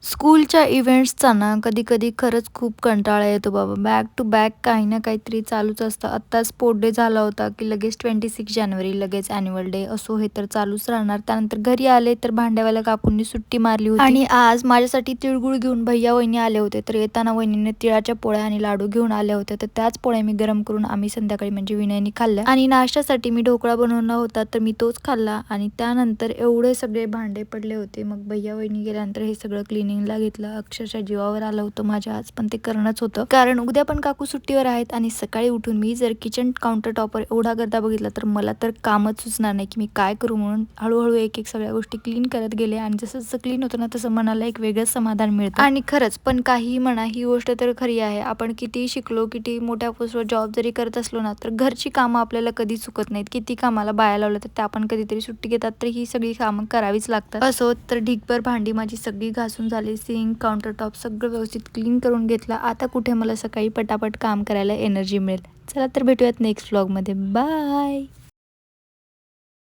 स्कूलच्या इव्हेंट्सचा ना कधी-कधी खरंच खूप कंटाळा येतो बाबा. बॅक टू बॅक काही ना काहीतरी चालूच असतं. आत्ता स्पोर्ट डे झाला होता, की लगेच 26 जानेवारी, लगेच ॲन्युअल डे असो हे तर चालूच राहणार. त्यानंतर घरी आले तर भांड्यावाल्या काकूंनी सुट्टी मारली होती आणि आज माझ्यासाठी तिळगुळ घेऊन भैया-वहिनी आले होते. तर येताना वहिनीने तिळाच्या पोळ्या आणि लाडू घेऊन आल्या होत्या. तर त्याच पोळ्या मी गरम करून आम्ही संध्याकाळी म्हणजे विनयनी खाल्ल्या आणि नाश्त्यासाठी मी ढोकळा बनवला होता तर मी तोच खाल्ला आणि त्यानंतर एवढे सगळे भांडे पडले होते. मग भैया-वहिनी गेल्यानंतर हे सगळं क्लिनिंगला घेतलं. अक्षरशः जीवावर आलं होतं माझ्या आज, पण ते करणंच होतं. कारण उद्या पण काकू सुट्टीवर आहेत आणि सकाळी उठून मी जर किचन काउंटर टॉपवर एवढा गर्दा बघितला तर मला तर कामच सुचणार नाही की मी काय करू. म्हणून हळूहळू एक सगळ्या गोष्टी क्लीन करत गेले आणि जसं जसं क्लीन होतं ना तसं मनाला एक वेगळंच समाधान मिळतं. आणि खरंच पण काहीही म्हणा, ही गोष्ट तर खरी आहे. आपण कितीही शिकलो, किती मोठ्या पोस्टवर जॉब जरी करत असलो ना तर घरची कामं आपल्याला कधी चुकत नाहीत. किती कामाला बाया लावल्या तर त्या आपण कधीतरी सुट्टी घेतात तर ही सगळी कामं करावीच लागतात. असो तर ढीगभर भांडी माझी सगळी घासून झाली. सिंक, काउंटर टॉप सगळं व्यवस्थित क्लीन करून घेतलं. आता कुठे मला सकाळी पटापट काम करायला एनर्जी मिळेल. चला तर भेटूयात नेक्स्ट व्लॉगमध्ये. बाय.